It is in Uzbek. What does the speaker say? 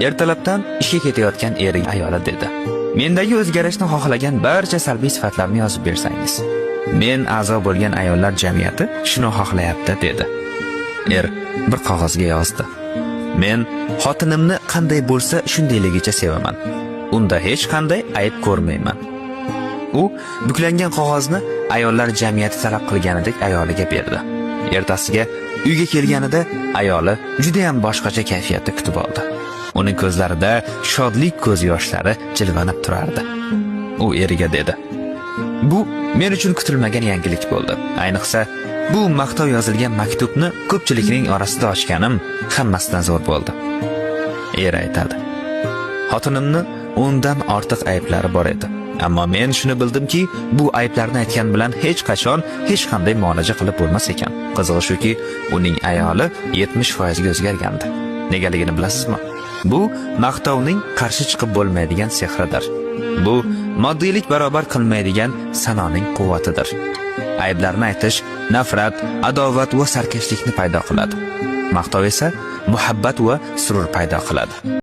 Ertalabdan ishga ketayotgan ering ayoli dedi: "Mendagi o'zgarishni xohlagan barcha salbiy sifatlarni yozib bersangiz. Men a'zo bo'lgan ayollar jamiyati shuni xohlayapti" dedi. Bir qog'ozga yozdi: "Men xotinimni qanday bo'lsa shundayligicha sevaman. Unda hech qanday ayb ko'rmayman." U buklangan qog'ozni ayollar jamiyati talab qilganidek ayoliga berdi. Ertasiga uyga kelganida ayoli juda ham boshqacha kayfiyatda kutib oldi. Uning ko'zlarida shodlik ko'z yoshlari jilvanib turardi. U eriga dedi: "Bu men uchun kutilmagan yangilik bo'ldi. Ayniqsa bu maqtov yozilgan maktubni ko'pchilikning orasida ochganim hammasidan zo'r bo'ldi." Aytadi: "Xotinimni undan ortiq ayblari bor edi. Ammo men shuni bildimki, bu ayblarni aytgan bilan hech qachon hech qanday muolaja qilib bo'lmas ekan. Qizig'i shuki, uning ayoli 70% ga o'zgargandi. Negaligini bilasizmi? Bu maqtovning qarshi chiqib bo'lmaydigan sehridir. Bu moddiylik barobar qilmaydigan sanoning quvvatidir. Ayblarni aytish nafrat, adovat va sarkashlikni paydo qiladi. Maqtov esa muhabbat va surur paydo qiladi."